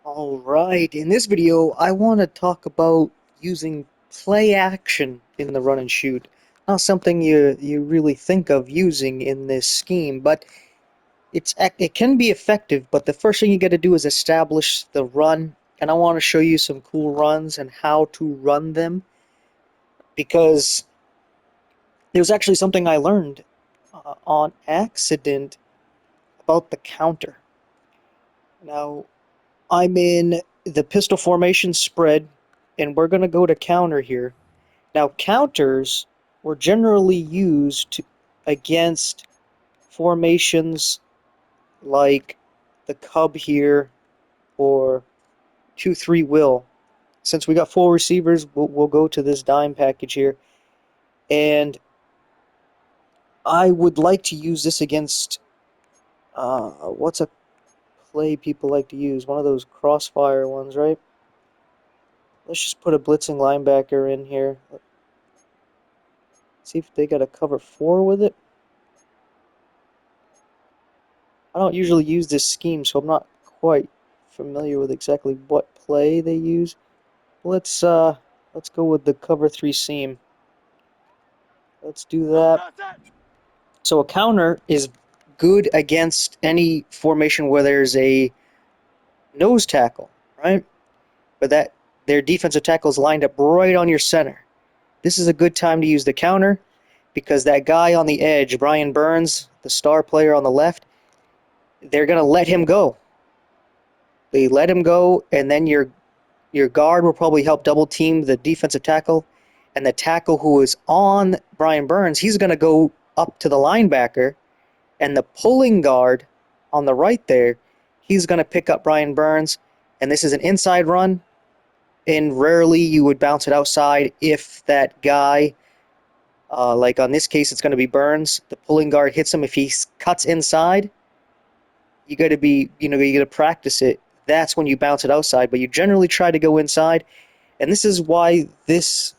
Alright, in this video I want to talk about using play action in the run and shoot. Not something you really think of using in this scheme, but it can be effective, but the first thing you got to do is establish the run, and I want to show you some cool runs and how to run them, because there was actually something I learned on accident about the counter. Now, I'm in the pistol formation spread, and we're going to go to counter here. Now, counters were generally used against formations like the Cub here or 2-3 will. Since we got full receivers, we'll go to this dime package here. And I would like to use this against, what's a play people like to use? One of those crossfire ones, right? Let's just put a blitzing linebacker in here. See if they got a cover 4 with it. I don't usually use this scheme, so I'm not quite familiar with exactly what play they use. Let's go with the cover 3 seam. Let's do that. So a counter is good against any formation where there's a nose tackle, right? But that their defensive tackle is lined up right on your center. This is a good time to use the counter because that guy on the edge, Brian Burns, the star player on the left, they're going to let him go. They let him go, and then your guard will probably help double team the defensive tackle, and the tackle who is on Brian Burns, he's going to go up to the linebacker, and the pulling guard on the right there, he's going to pick up Brian Burns, and this is an inside run, and rarely you would bounce it outside if that guy, like on this case it's going to be Burns, the pulling guard hits him. If he cuts inside, you got to be, you got to practice it. That's when you bounce it outside, but you generally try to go inside, and this is why this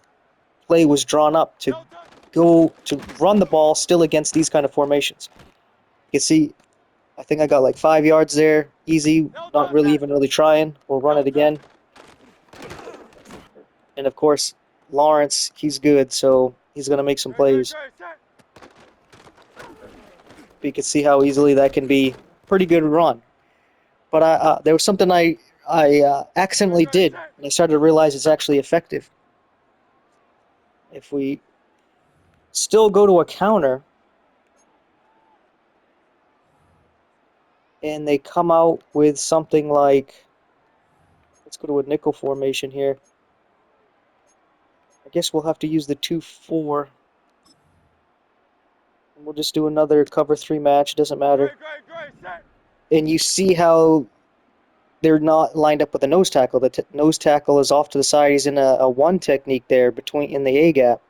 play was drawn up to run the ball still against these kind of formations. You can see, I think I got like 5 yards there, easy, not really even really trying. We'll run it again, and of course, Lawrence, he's good, so he's gonna make some plays. But you can see how easily that can be pretty good run. But there was something I accidentally did, and I started to realize it's actually effective. If we still go to a counter, and they come out with something like, let's go to a nickel formation here. I guess we'll have to use the 2-4. And we'll just do another cover 3 match, doesn't matter. And you see how they're not lined up with the nose tackle. The nose tackle is off to the side. He's in a 1 technique there in the A gap.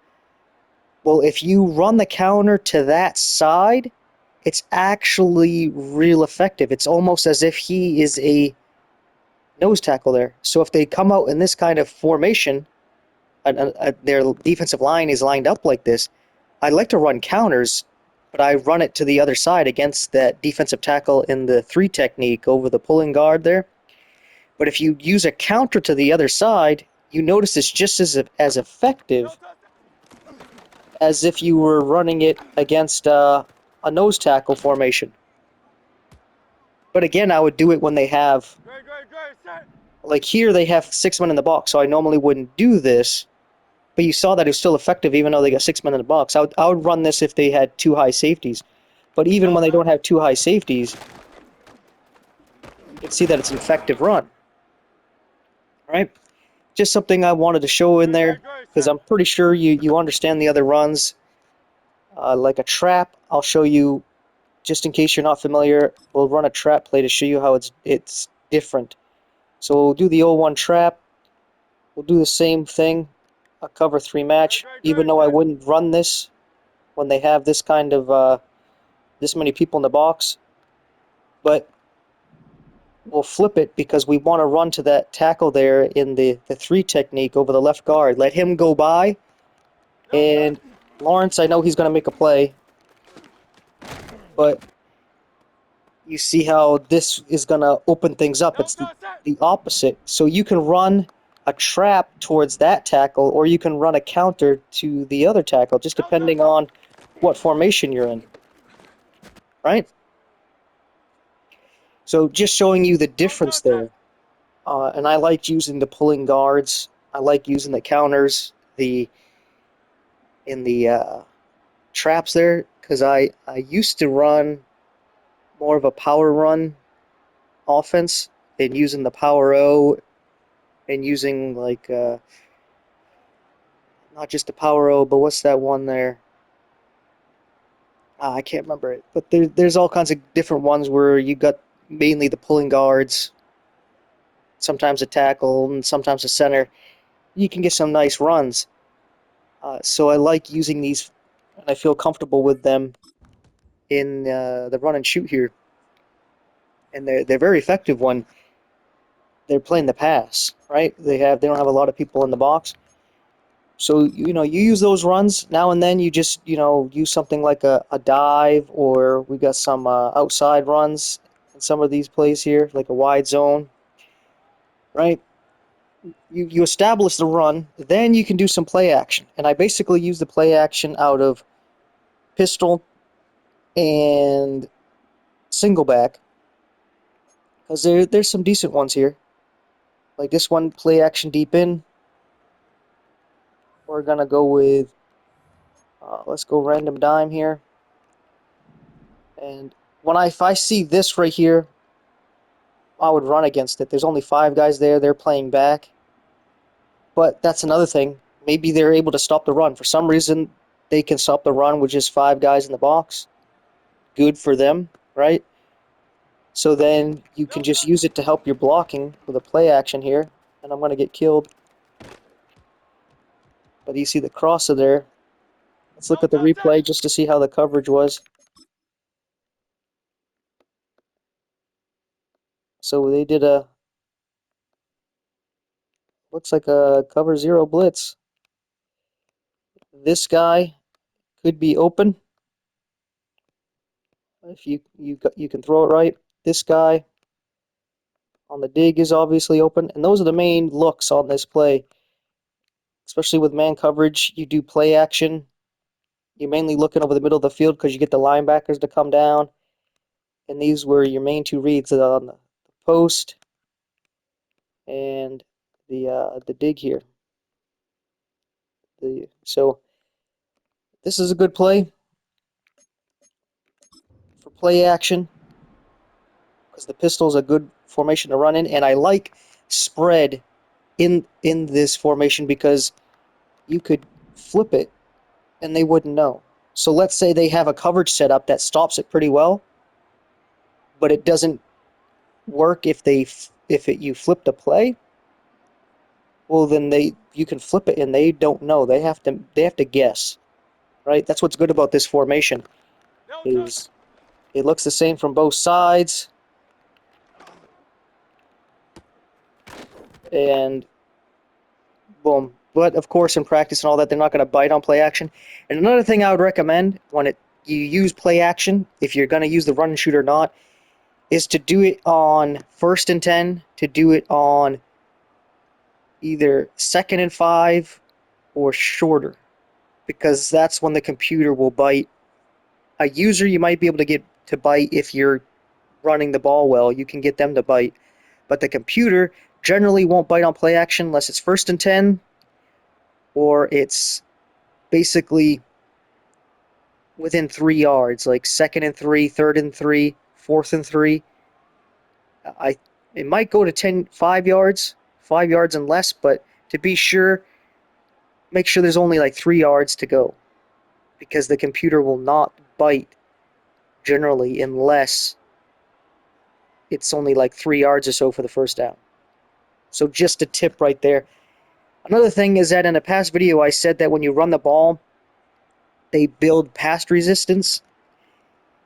Well, if you run the counter to that side, it's actually real effective. It's almost as if he is a nose tackle there. So if they come out in this kind of formation, their defensive line is lined up like this, I like to run counters, but I run it to the other side against that defensive tackle in the 3 technique over the pulling guard there. But if you use a counter to the other side, you notice it's just as effective as if you were running it against a nose tackle formation. But again, I would do it when they have, like here they have 6 men in the box, so I normally wouldn't do this. But you saw that it was still effective even though they got 6 men in the box. I would run this if they had 2 high safeties. But even when they don't have 2 high safeties, you can see that it's an effective run. Alright? Just something I wanted to show in there, because I'm pretty sure you understand the other runs. Like a trap, I'll show you, just in case you're not familiar, we'll run a trap play to show you how it's different. So we'll do the 0-1 trap. We'll do the same thing, a cover 3 match, even though I wouldn't run this when they have this kind of, this many people in the box. But we'll flip it because we want to run to that tackle there in the 3 technique over the left guard. Let him go by, and Lawrence, I know he's going to make a play, but you see how this is going to open things up. It's the opposite. So you can run a trap towards that tackle, or you can run a counter to the other tackle, just depending on what formation you're in, right? So just showing you the difference there. And I like using the pulling guards. I like using the counters, in the traps there, because I used to run more of a power run offense, and using the power O, and using like not just the power O, but what's that one there? I can't remember it. But there's all kinds of different ones where you got mainly the pulling guards, sometimes a tackle, and sometimes a center. You can get some nice runs. So I like using these, and I feel comfortable with them in the run and shoot here. And they're very effective when they're playing the pass, right? They don't have a lot of people in the box. So, you use those runs now and then. You just, use something like a dive, or we got some outside runs in some of these plays here, like a wide zone, right? You establish the run, then you can do some play action. And I basically use the play action out of pistol and single back, because there's some decent ones here. Like this one, play action deep in. We're gonna go with, let's go random dime here. And if I see this right here, I would run against it. There's only 5 guys there. They're playing back. But that's another thing. Maybe they're able to stop the run. For some reason, they can stop the run with just 5 guys in the box. Good for them, right? So then you can just use it to help your blocking with a play action here. And I'm going to get killed. But you see the crosser there. Let's look at the replay just to see how the coverage was. So they did looks like a cover 0 blitz. This guy could be open if you can throw it right. This guy on the dig is obviously open, and those are the main looks on this play. Especially with man coverage, you do play action. You're mainly looking over the middle of the field because you get the linebackers to come down, and these were your main 2 reads on the post and the dig here. So this is a good play for play action, because the pistol is a good formation to run in, and I like spread in this formation because you could flip it and they wouldn't know. So let's say they have a coverage setup that stops it pretty well, but it doesn't work if you flip the play. Well, then you can flip it and they don't know. They have to guess, right? That's what's good about this formation, is it looks the same from both sides, and boom. But of course, in practice and all that, they're not going to bite on play action. And another thing I would recommend when you use play action, if you're going to use the run and shoot or not, is to do it on 1st and 10, to do it on either 2nd and 5 or shorter, because that's when the computer will bite. A user you might be able to get to bite if you're running the ball well. You can get them to bite. But the computer generally won't bite on play action unless it's 1st and 10, or it's basically within 3 yards, like 2nd and 3, 3rd and 3, 4th and 3. It might go to 5 yards, 5 yards and less, but to be sure, make sure there's only like 3 yards to go, because the computer will not bite generally unless it's only like 3 yards or so for the first down. So just a tip right there. Another thing is that in a past video I said that when you run the ball, they build pass resistance.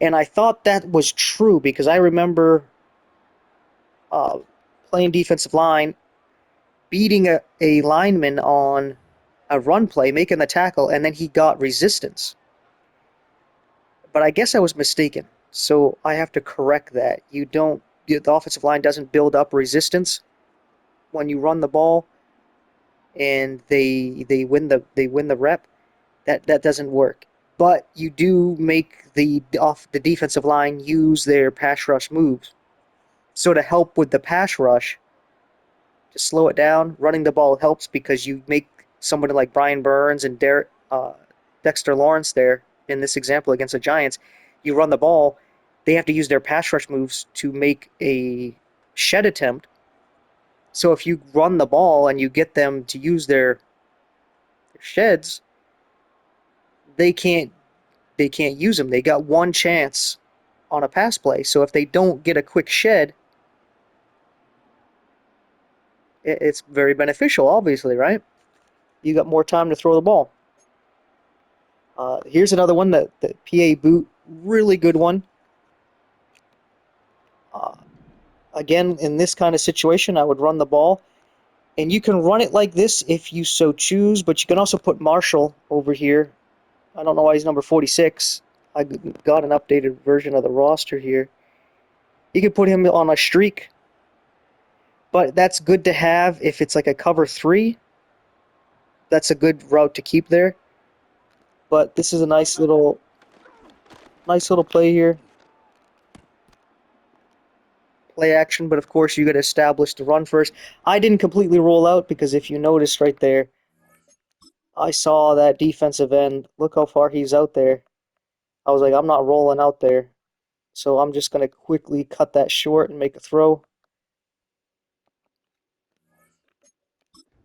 And I thought that was true because I remember playing defensive line, beating a lineman on a run play, making the tackle, and then he got resistance. But I guess I was mistaken. So I have to correct that. The offensive line doesn't build up resistance when you run the ball, and they win the rep. That doesn't work. But you do make the defensive line use their pass rush moves. So to help with the pass rush, to slow it down, running the ball helps because you make somebody like Brian Burns and Dexter Lawrence there in this example against the Giants. You run the ball, they have to use their pass rush moves to make a shed attempt. So if you run the ball and you get them to use their sheds, they can't they can't use them. They got one chance on a pass play. So if they don't get a quick shed, it's very beneficial, obviously, right? You got more time to throw the ball. Here's another one, the PA boot, really good one. Uh, Again, in this kind of situation, I would run the ball. And you can run it like this if you so choose, but you can also put Marshall over here. I don't know why he's number 46. I got an updated version of the roster here. You can put him on a streak, but that's good to have if it's like a cover 3. That's a good route to keep there. But this is a nice little play here. Play action, but of course you got to establish the run first. I didn't completely roll out because if you noticed right there, I saw that defensive end. Look how far he's out there. I was like, I'm not rolling out there. So I'm just going to quickly cut that short and make a throw.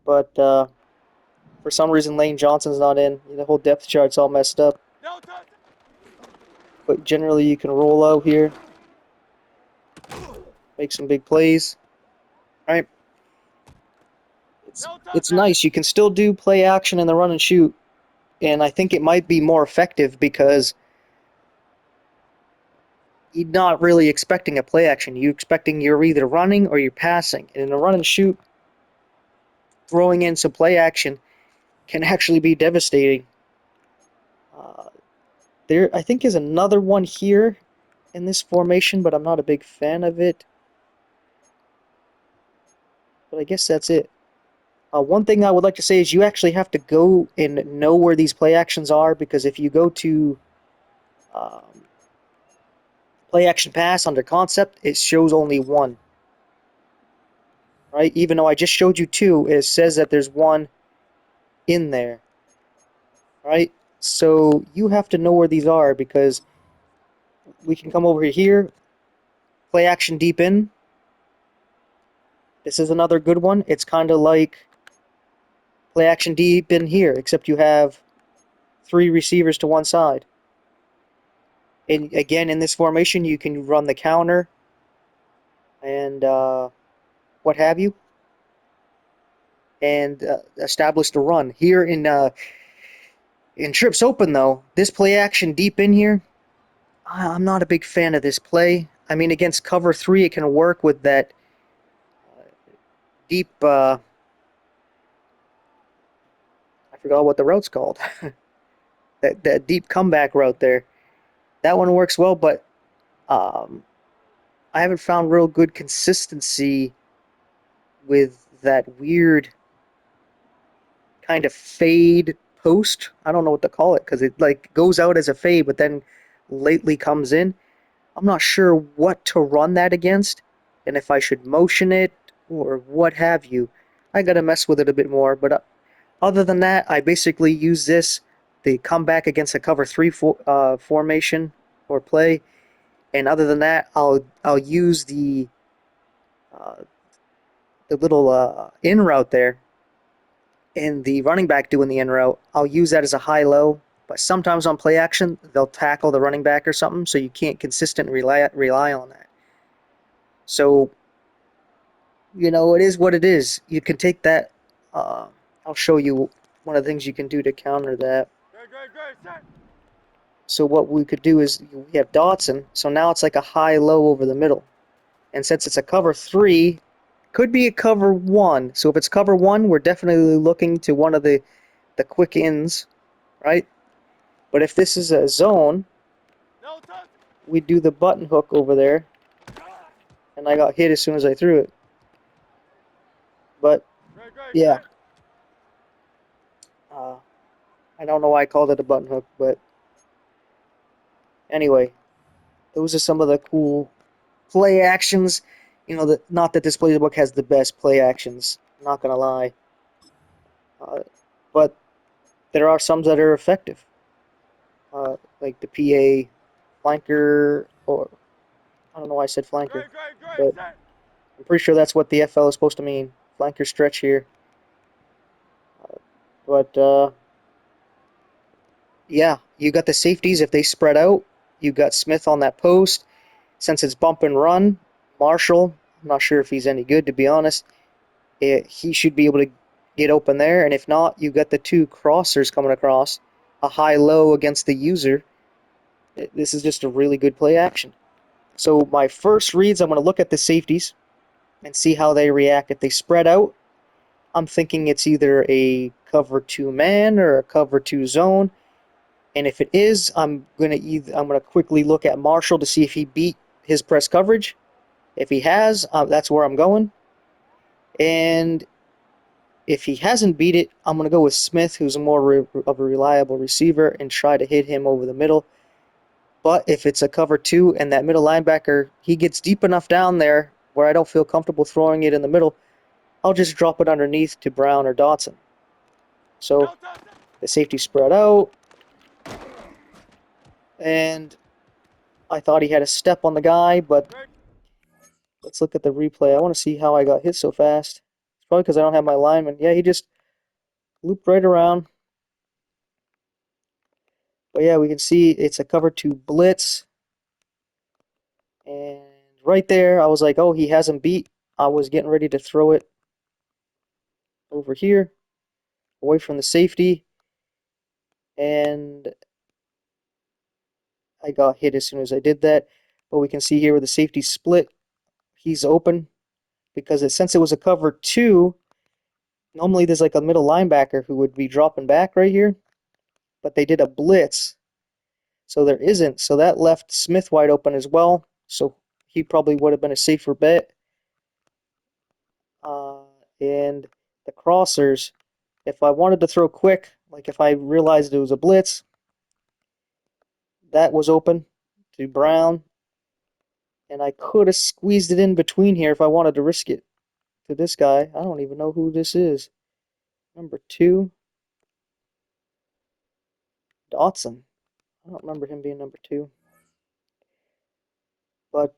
But for some reason, Lane Johnson's not in. The whole depth chart's all messed up. But generally, you can roll out here, make some big plays. All right. It's nice. You can still do play action in the run and shoot. And I think it might be more effective because you're not really expecting a play action. You're either running or you're passing. And in a run and shoot, throwing in some play action can actually be devastating. There, I think, is another one here in this formation, but I'm not a big fan of it. But I guess that's it. One thing I would like to say is you actually have to go and know where these play actions are, because if you go to um, play action pass under concept, it shows only one. Right? Even though I just showed you 2, it says that there's one in there. Right? So you have to know where these are, because we can come over here, play action deep in. This is another good one. It's kind of like play action deep in here, except you have 3 receivers to one side. And again, in this formation, you can run the counter and what have you, and establish the run. Here in Trips Open, though, this play action deep in here, I'm not a big fan of this play. I mean, against cover 3, it can work with that deep. I forgot what the route's called. that deep comeback route there. That one works well, but um, I haven't found real good consistency with that weird kind of fade post. I don't know what to call it because it like goes out as a fade, but then lately comes in. I'm not sure what to run that against, and if I should motion it or what have you. I gotta mess with it a bit more, but other than that, I basically use the comeback against a cover 3 formation or play, and other than that, I'll use uh, the little in route there, and the running back doing the in route. I'll use that as a high-low, but sometimes on play action, they'll tackle the running back or something, so you can't consistently rely on that. So, it is what it is. You can take that. I'll show you one of the things you can do to counter that. So what we could do is we have Dotson, so now it's like a high-low over the middle. And since it's a cover 3, could be a cover 1. So if it's cover 1, we're definitely looking to one of the quick ins, right? But if this is a zone, we do the button hook over there, and I got hit as soon as I threw it. But yeah, I don't know why I called it a button hook, but anyway, those are some of the cool play actions. You know, not that this playbook has the best play actions, I'm not gonna lie, uh, but there are some that are effective, like the PA flanker, or I don't know why I said flanker, but I'm pretty sure that's what the FL is supposed to mean. Flanker stretch here. But yeah, you got the safeties if they spread out. You got Smith on that post. Since it's bump and run, Marshall, I'm not sure if he's any good to be honest. He should be able to get open there, and if not, you got the two crossers coming across, a high-low against the user. This is just a really good play action. So my first reads, I'm going to look at the safeties and see how they react. If they spread out, I'm thinking it's either a cover 2 man or a cover 2 zone. And if it is, I'm gonna quickly look at Marshall to see if he beat his press coverage. If he has, that's where I'm going. And if he hasn't beat it, I'm gonna go with Smith, who's more of a reliable receiver, and try to hit him over the middle. But if it's a cover 2 and that middle linebacker, he gets deep enough down there where I don't feel comfortable throwing it in the middle, I'll just drop it underneath to Brown or Dotson. So the safety spread out, and I thought he had a step on the guy, but let's look at the replay. I want to see how I got hit so fast. It's probably because I don't have my lineman. Yeah, he just looped right around. But yeah, we can see it's a cover 2 blitz. And right there, I was like, oh, he hasn't beat. I was getting ready to throw it over here, away from the safety. And I got hit as soon as I did that. But we can see here where the safety split, he's open. Because since it was a cover 2, normally there's like a middle linebacker who would be dropping back right here. But they did a blitz. So there isn't. So that left Smith wide open as well. So he probably would have been a safer bet. Uh, and the crossers, if I wanted to throw quick, like if I realized it was a blitz, that was open to Brown. And I could have squeezed it in between here if I wanted to risk it to this guy. I don't even know who this is. Number 2, Dotson. I don't remember him being number 2. But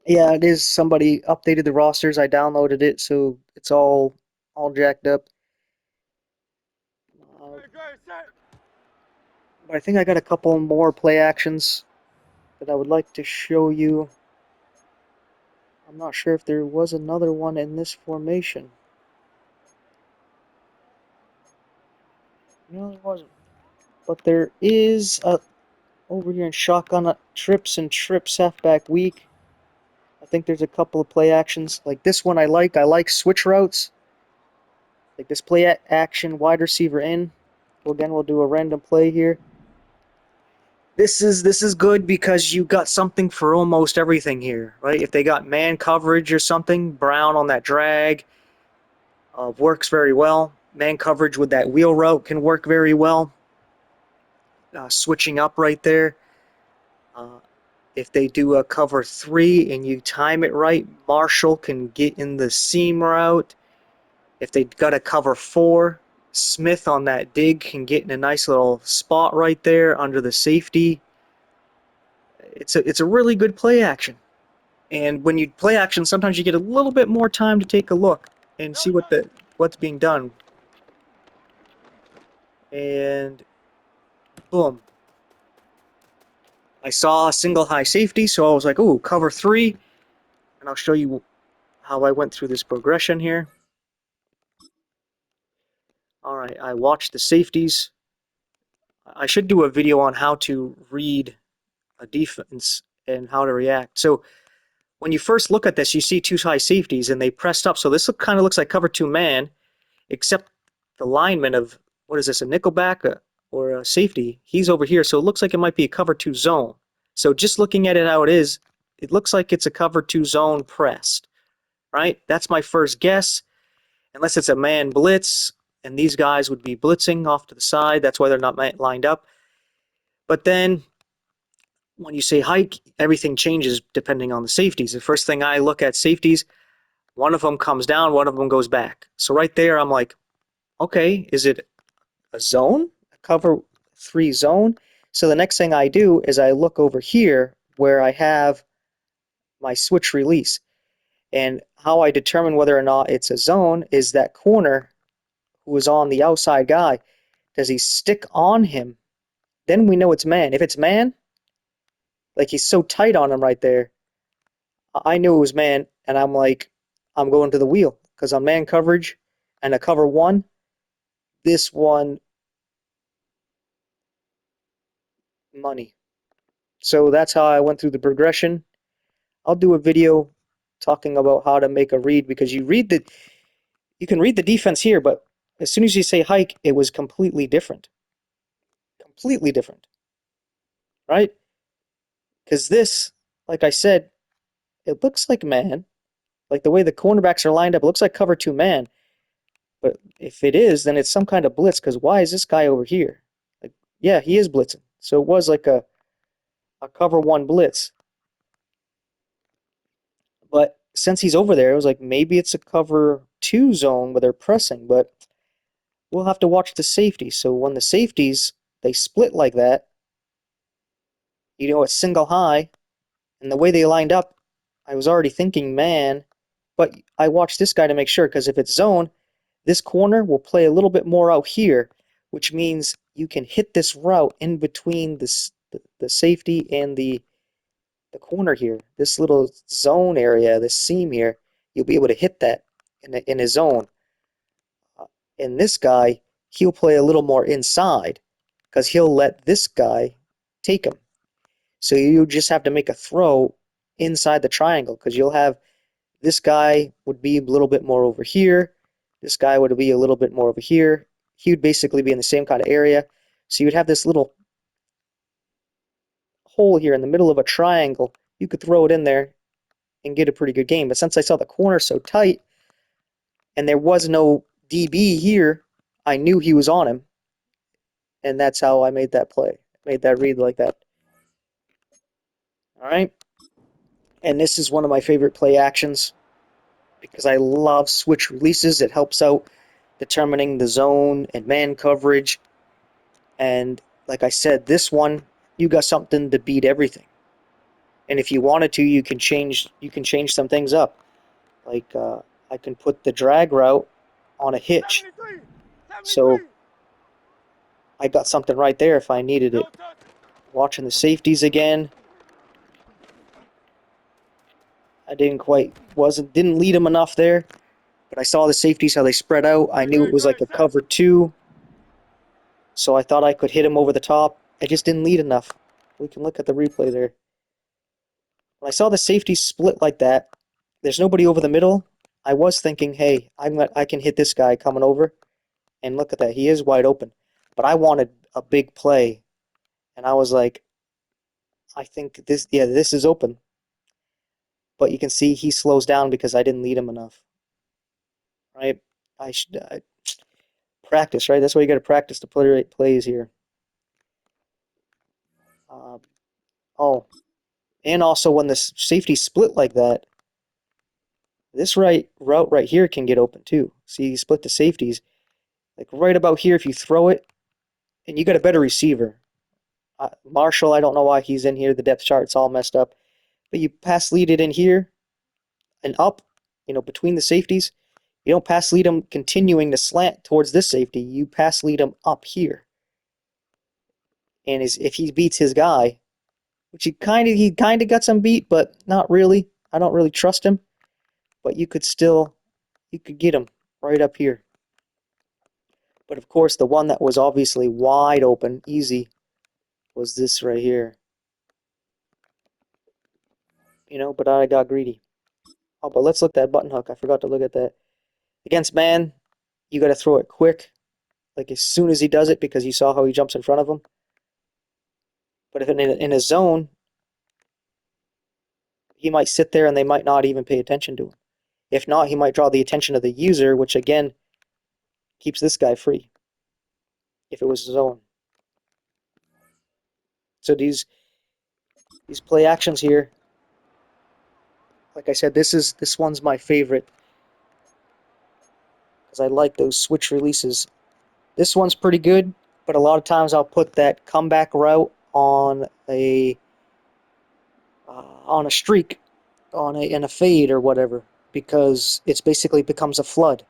yeah, it is. Somebody updated the rosters. I downloaded it, so it's all jacked up. Uh, but I think I got a couple more play actions that I would like to show you. I'm not sure if there was another one in this formation. No, there wasn't. But there is over here in shotgun trips and trips halfback weak. I think there's a couple of play actions. Like this one I like. I like switch routes. Like this play action wide receiver in. So again, we'll do a random play here. This is good because you got something for almost everything here, right? If they got man coverage or something, Brown on that drag works very well. Man coverage with that wheel route can work very well. Switching up right there. Uh, if they do a cover 3 and you time it right, Marshall can get in the seam route. If they got a cover 4, Smith on that dig can get in a nice little spot right there under the safety. It's a really good play action. And when you play action, sometimes you get a little bit more time to take a look and see what's being done. And boom. I saw a single high safety, so I was like, ooh, cover 3. And I'll show you how I went through this progression here. Alright, I watched the safeties. I should do a video on how to read a defense and how to react. So when you first look at this, you see 2 high safeties and they pressed up. So this kind of looks like cover 2 man, except the lineman of, what is this, a nickelback or safety, he's over here, so it looks like it might be a cover 2 zone. So just looking at it how it is, it looks like it's a cover 2 zone pressed, right? That's my first guess, unless it's a man blitz, and these guys would be blitzing off to the side. That's why they're not lined up. But then when you say hike, everything changes depending on the safeties. The first thing I look at safeties, one of them comes down, one of them goes back. So right there, I'm like, okay, is it a zone? A cover 3 zone? So the next thing I do is I look over here where I have my switch release. And how I determine whether or not it's a zone is that corner who is on the outside guy. Does he stick on him? Then we know it's man. If it's man, like he's so tight on him right there, I knew it was man, and I'm like, I'm going to the wheel because on man coverage and a cover 1, this one money. So that's how I went through the progression. I'll do a video talking about how to make a read because you can read the defense here, but as soon as you say hike, it was completely different. Completely different. Right? Because this, like I said, it looks like man. Like the way the cornerbacks are lined up, it looks like cover 2 man. But if it is, then it's some kind of blitz because why is this guy over here? Like, yeah, he is blitzing. So it was like a cover 1 blitz. But since he's over there, it was like maybe it's a cover 2 zone where they're pressing, but we'll have to watch the safety. So when the safeties, they split like that, it's single high, and the way they lined up, I was already thinking man, but I watched this guy to make sure because if it's zone, this corner will play a little bit more out here, which means you can hit this route in between the safety and the corner here. This little zone area, this seam here, you'll be able to hit that in a zone. And this guy, he'll play a little more inside because he'll let this guy take him. So you just have to make a throw inside the triangle because you'll have this guy would be a little bit more over here. This guy would be a little bit more over here. He would basically be in the same kind of area. So you would have this little hole here in the middle of a triangle. You could throw it in there and get a pretty good game. But since I saw the corner so tight and there was no DB here, I knew he was on him. And that's how I made that play. Made that read like that. All right. And this is one of my favorite play actions because I love switch releases. It helps out determining the zone and man coverage. And like I said, this one, you got something to beat everything. And if you wanted to, you can change some things up. Like I can put the drag route on a hitch. So I got something right there if I needed it. Watching the safeties again. I didn't lead them enough there. But I saw the safeties, how they spread out. I knew it was like a cover 2. So I thought I could hit him over the top. I just didn't lead enough. We can look at the replay there. When I saw the safeties split like that, there's nobody over the middle. I was thinking, hey, I can hit this guy coming over. And look at that. He is wide open. But I wanted a big play. And I was like, I think this is open. But you can see he slows down because I didn't lead him enough. Right? I should practice, right? That's why you got to practice to play right plays here. Oh, and also when the safety split like that, this route right here can get open too. See, you split the safeties. Like right about here, if you throw it, and you got a better receiver. Marshall, I don't know why he's in here. The depth chart's all messed up. But you pass lead it in here and up, between the safeties. You don't pass lead him continuing to slant towards this safety. You pass lead him up here. And if he beats his guy, which he kind of got some beat, but not really. I don't really trust him. But you could get him right up here. But of course, the one that was obviously wide open, easy, was this right here. But I got greedy. Oh, but let's look at that button hook. I forgot to look at that. Against man, you got to throw it quick. like as soon as he does it, because you saw how he jumps in front of him. But if in a zone, he might sit there and they might not even pay attention to him. If not, he might draw the attention of the user, which again keeps this guy free. If it was zone. So these play actions here, like I said, this one's my favorite because I like those switch releases. This one's pretty good, but a lot of times I'll put that comeback route on a streak, in a fade or whatever, because it's basically becomes a flood.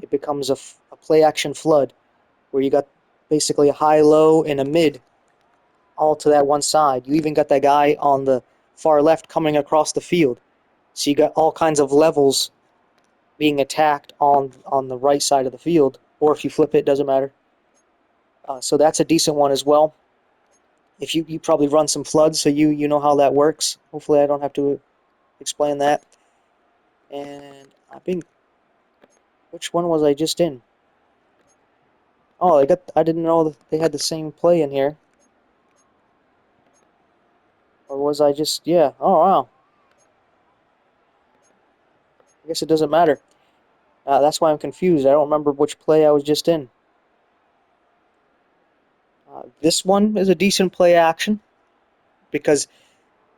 It becomes a play action flood where you got basically a high low and a mid all to that one side. You even got that guy on the far left coming across the field. So you got all kinds of levels being attacked on the right side of the field, or if you flip it, doesn't matter. So that's a decent one as well. If you probably run some floods, so you know how that works. Hopefully I don't have to explain that. And which one was I just in? Oh, I didn't know that they had the same play in here. Or was I just, yeah, oh wow. I guess it doesn't matter. That's why I'm confused. I don't remember which play I was just in. This one is a decent play action because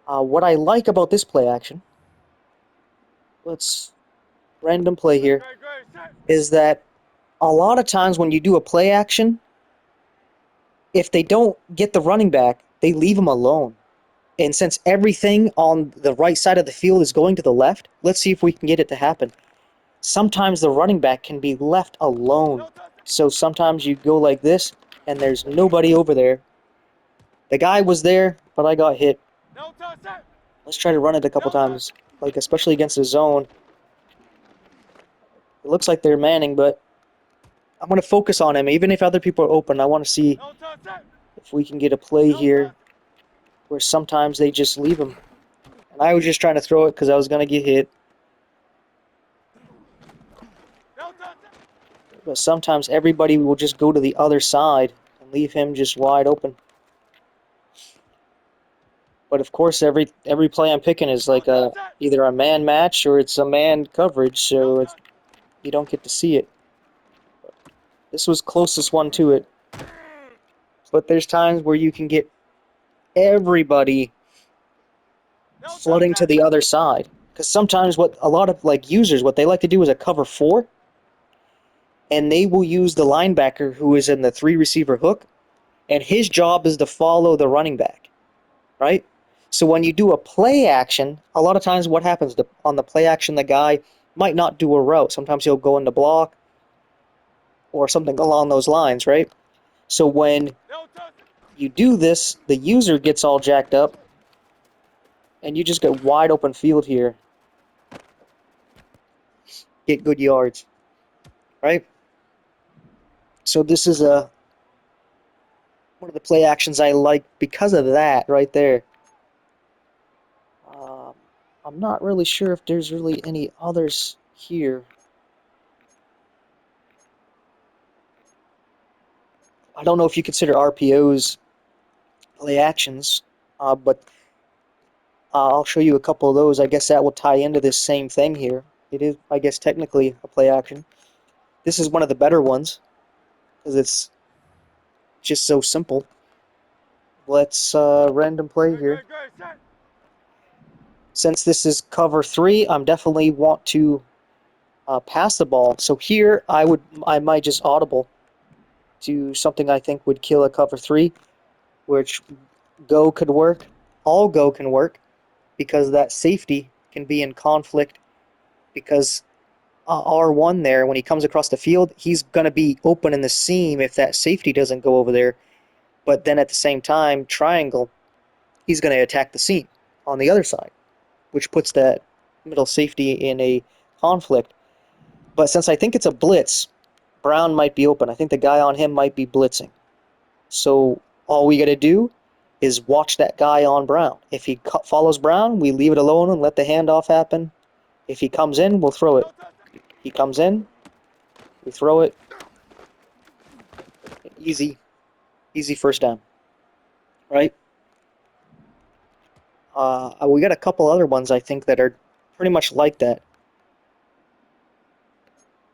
what I like about this play action, let's random play here, is that a lot of times when you do a play action, if they don't get the running back, they leave him alone. And since everything on the right side of the field is going to the left, let's see if we can get it to happen. Sometimes the running back can be left alone. So sometimes you go like this, and there's nobody over there. The guy was there, but I got hit. Let's try to run it a couple times, like especially against a zone. It looks like they're manning, but I'm going to focus on him. Even if other people are open, I want to see if we can get a play here where sometimes they just leave him. And I was just trying to throw it because I was going to get hit. But sometimes everybody will just go to the other side and leave him just wide open. But of course, every play I'm picking is like either a man match or it's a man coverage, so you don't get to see it. This was closest one to it. But there's times where you can get everybody flooding to the other side. Because sometimes what a lot of like users, what they like to do is a cover 4, and they will use the linebacker who is in the 3 receiver hook, and his job is to follow the running back, right? So when you do a play action, a lot of times what happens on the play action, the guy might not do a route. Sometimes he'll go into block or something along those lines, right? So when you do this, the user gets all jacked up, and you just get wide open field here. Get good yards, right? So this is one of the play actions I like because of that right there. I'm not really sure if there's really any others here. I don't know if you consider RPOs play actions, but I'll show you a couple of those. I guess that will tie into this same thing here. It is, I guess, technically a play action. This is one of the better ones because it's just so simple. Let's random play here. Since this is cover 3, I'm definitely want to pass the ball. So here I might just audible to something I think would kill a cover 3, which go could work. All go can work because that safety can be in conflict because R1 there, when he comes across the field, he's going to be open in the seam if that safety doesn't go over there. But then at the same time, triangle, he's going to attack the seam on the other side, which puts that middle safety in a conflict. But since I think it's a blitz, Brown might be open. I think the guy on him might be blitzing. So all we got to do is watch that guy on Brown. If he follows Brown, we leave it alone and let the handoff happen. If he comes in, we'll throw it. He comes in, we throw it. Easy first down, right? We got a couple other ones I think that are pretty much like that.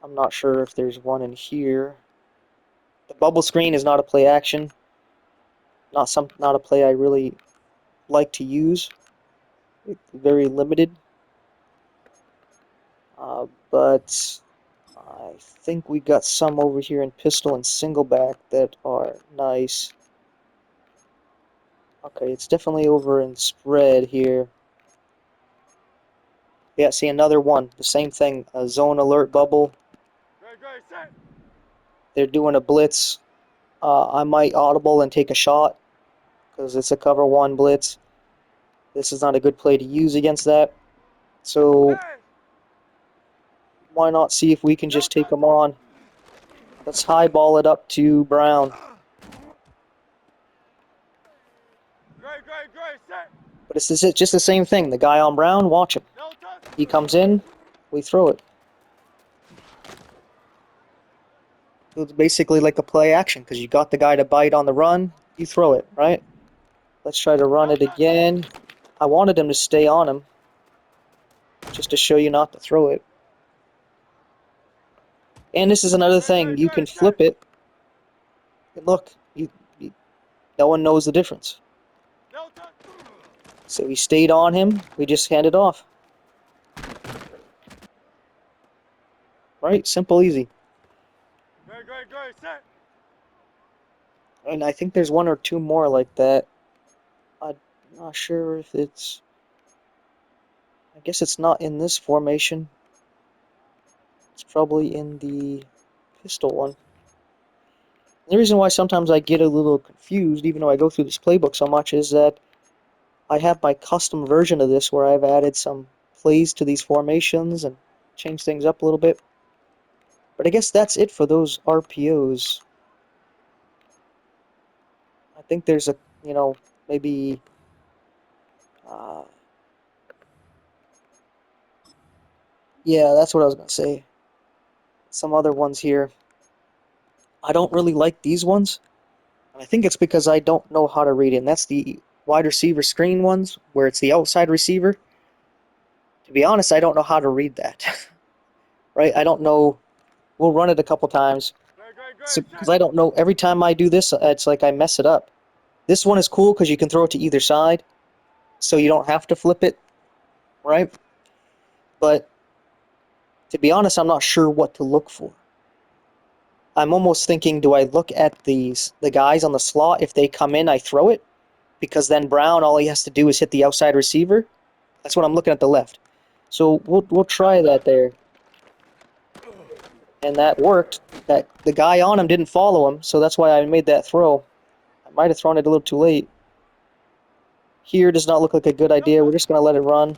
I'm not sure if there's one in here. The bubble screen is not a play action. Not a play I really like to use. It's very limited. But I think we got some over here in pistol and singleback that are nice. Okay, it's definitely over in spread here. Yeah, see another one. The same thing. A zone alert bubble. They're doing a blitz. I might audible and take a shot because it's a cover one blitz. This is not a good play to use against that. So why not see if we can just take them on? Let's highball it up to Brown. But it's just the same thing. The guy on Brown, watch him. He comes in, we throw it. It's basically like a play action because you got the guy to bite on the run, you throw it, right? Let's try to run it again. I wanted him to stay on him just to show you not to throw it. And this is another thing. You can flip it. And look, no one knows the difference. So he stayed on him. We just handed off. Right? Simple, easy. And I think there's one or two more like that. I'm not sure if it's... I guess it's not in this formation. It's probably in the pistol one. The reason why sometimes I get a little confused, even though I go through this playbook so much, is that I have my custom version of this where I've added some plays to these formations and changed things up a little bit. But I guess that's it for those RPOs. I think there's a, maybe... yeah, that's what I was going to say. Some other ones here. I don't really like these ones. And I think it's because I don't know how to read it. And that's the wide receiver screen ones, where it's the outside receiver. To be honest, I don't know how to read that. Right? I don't know. We'll run it a couple times. Because I don't know. Every time I do this, it's like I mess it up. This one is cool because you can throw it to either side. So you don't have to flip it. Right? But to be honest, I'm not sure what to look for. I'm almost thinking, do I look at the guys on the slot? If they come in, I throw it. Because then Brown, all he has to do is hit the outside receiver. That's what I'm looking at the left. So we'll try that there. And that worked. That the guy on him didn't follow him, so that's why I made that throw. I might have thrown it a little too late. Here does not look like a good idea. We're just going to let it run.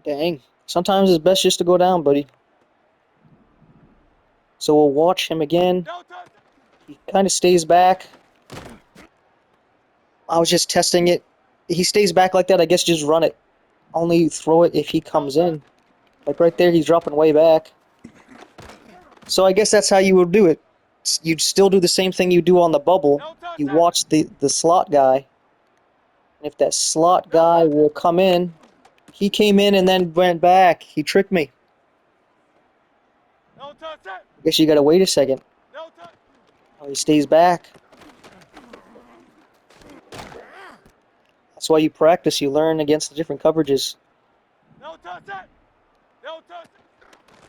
Dang. Sometimes it's best just to go down, buddy. So we'll watch him again. He kind of stays back. I was just testing it. He stays back like that, I guess just run it. Only throw it if he comes in. Like right there, he's dropping way back. So I guess that's how you would do it. You'd still do the same thing you do on the bubble. You watch the slot guy. And if that slot guy will come in, he came in and then went back. He tricked me. I guess you gotta wait a second. Oh, he stays back. That's why you practice. You learn against the different coverages.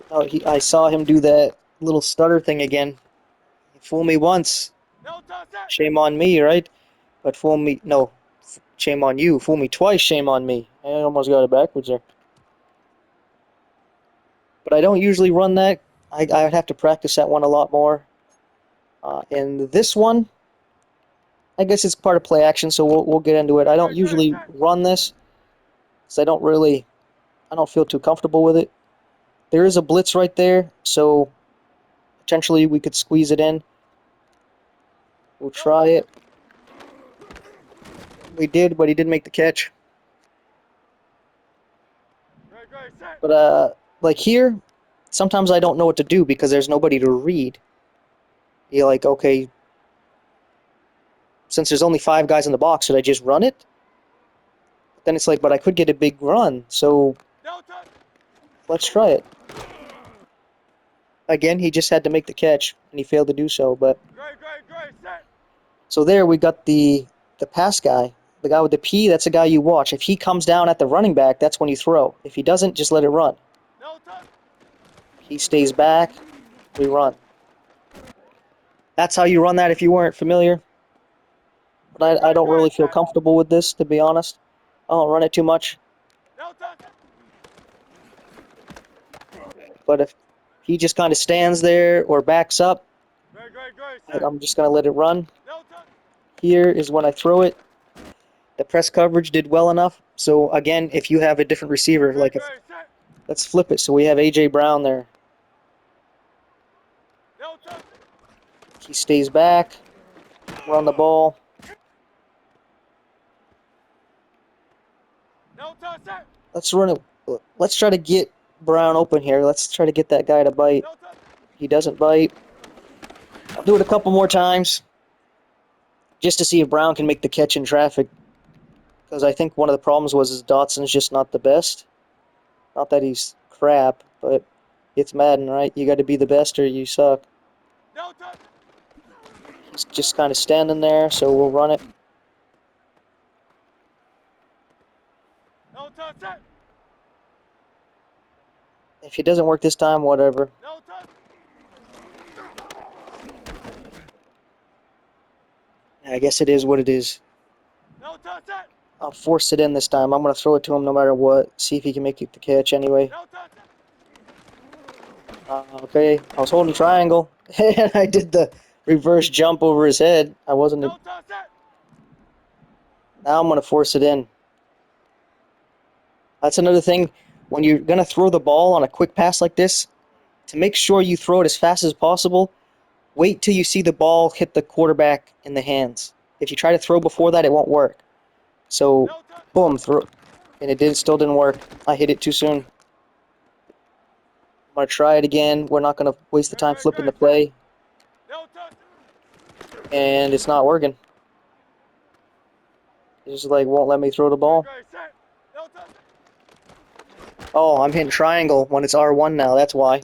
Oh, I saw him do that little stutter thing again. He fooled me once. Shame on me, right? But fool me... No. Shame on you. Fool me twice, shame on me. I almost got it backwards there. But I don't usually run that. I would have to practice that one a lot more. And this one, I guess it's part of play action, so we'll get into it. I don't usually run this, because I don't feel too comfortable with it. There is a blitz right there, so potentially we could squeeze it in. We'll try it. We did, but he didn't make the catch. But like here, sometimes I don't know what to do because there's nobody to read. You're like, okay, since there's only 5 guys in the box, should I just run it? Then it's like, but I could get a big run, so let's try it. Again, he just had to make the catch, and he failed to do so, but... So there we got the pass guy. The guy with the P, that's the guy you watch. If he comes down at the running back, that's when you throw. If he doesn't, just let it run. He stays back, we run. That's how you run that if you weren't familiar. But I don't really feel comfortable with this, to be honest. I don't run it too much. But if he just kind of stands there or backs up, I'm just going to let it run. Here is when I throw it. The press coverage did well enough. So again, if you have a different receiver, like if, let's flip it. So we have A.J. Brown there. He stays back. Run the ball. Let's run it. Let's try to get Brown open here. Let's try to get that guy to bite. He doesn't bite. I'll do it a couple more times just to see if Brown can make the catch in traffic. Because I think one of the problems was Dotson's just not the best. Not that he's crap, but it's Madden, right? You got to be the best or you suck. He's just kind of standing there, so we'll run it. If it doesn't work this time, whatever. I guess it is what it is. I'll force it in this time. I'm going to throw it to him no matter what. See if he can make the catch anyway. Okay, I was holding triangle. And I did the reverse jump over his head. I wasn't... Now I'm going to force it in. That's another thing. When you're going to throw the ball on a quick pass like this, to make sure you throw it as fast as possible, wait till you see the ball hit the quarterback in the hands. If you try to throw before that, it won't work. So, boom, throw. And it still didn't work. I hit it too soon. I'm going to try it again. We're not going to waste the time flipping the play. And it's not working. It just like won't let me throw the ball. Oh, I'm hitting triangle when it's R1 now, that's why.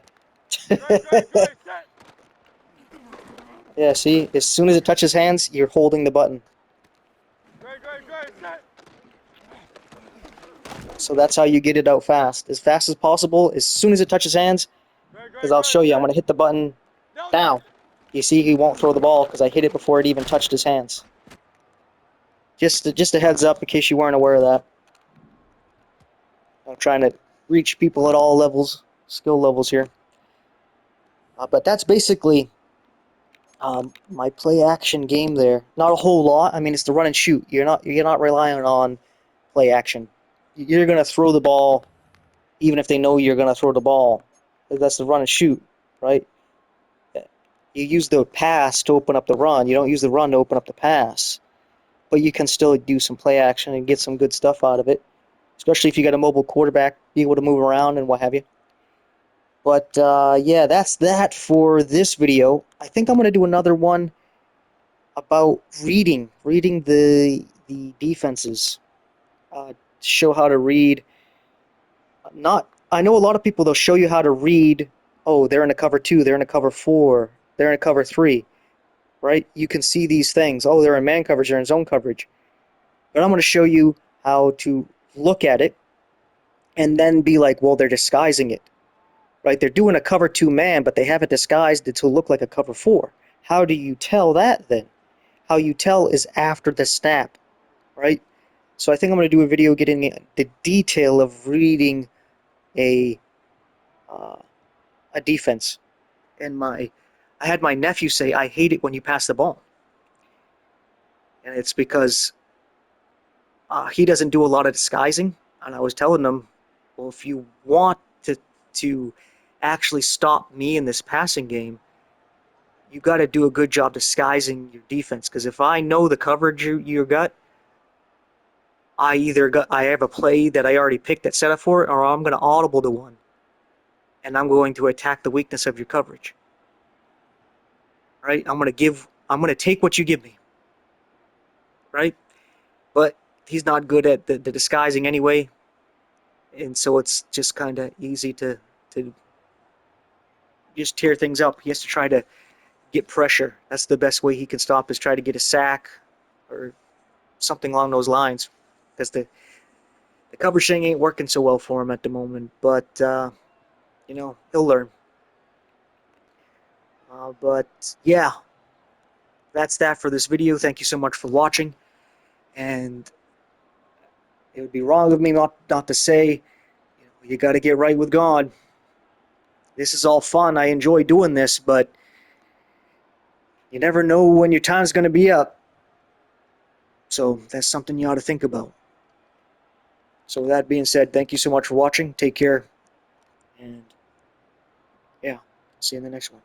Yeah, see? As soon as it touches hands, you're holding the button. So that's how you get it out fast as possible, as soon as it touches hands. Because I'll show you, I'm going to hit the button now. You see, he won't throw the ball because I hit it before it even touched his hands. Just a heads up in case you weren't aware of that. I'm trying to reach people at all levels, skill levels here. But that's basically my play action game there. Not a whole lot. I mean, it's the run and shoot. You're not relying on play action. You're gonna throw the ball, even if they know you're gonna throw the ball. That's the run and shoot, right? You use the pass to open up the run. You don't use the run to open up the pass. But you can still do some play action and get some good stuff out of it. Especially if you got a mobile quarterback, be able to move around and what have you. But yeah, that's that for this video. I think I'm going to do another one about reading the defenses. Show how to read. I know a lot of people, they'll show you how to read. Oh, they're in a cover 2, they're in a cover 4, they're in a cover 3. Right? You can see these things. Oh, they're in man coverage, they're in zone coverage. But I'm going to show you how to look at it and then be like, well, they're disguising it. Right? They're doing a cover 2 man, but they have it disguised to look like a cover 4. How do you tell that then? How you tell is after the snap, right? So I think I'm going to do a video getting the detail of reading a defense. And I had my nephew say, I hate it when you pass the ball. And it's because he doesn't do a lot of disguising. And I was telling him, well, if you want to actually stop me in this passing game, you got to do a good job disguising your defense. Because if I know the coverage you got, I have a play that I already picked that set up for it, or I'm going to audible to one. and I'm going to attack the weakness of your coverage. Right? I'm going to take what you give me. Right? But he's not good at the disguising anyway, and so it's just kind of easy to just tear things up. He has to try to get pressure. That's the best way he can stop, is try to get a sack or something along those lines, because the coverage thing ain't working so well for him at the moment. But you know, he'll learn. But yeah, that's that for this video. Thank you so much for watching, and it would be wrong of me not to say, you got to get right with God. This is all fun. I enjoy doing this, but you never know when your time's going to be up. So that's something you ought to think about. So with that being said, thank you so much for watching. Take care. And yeah, see you in the next one.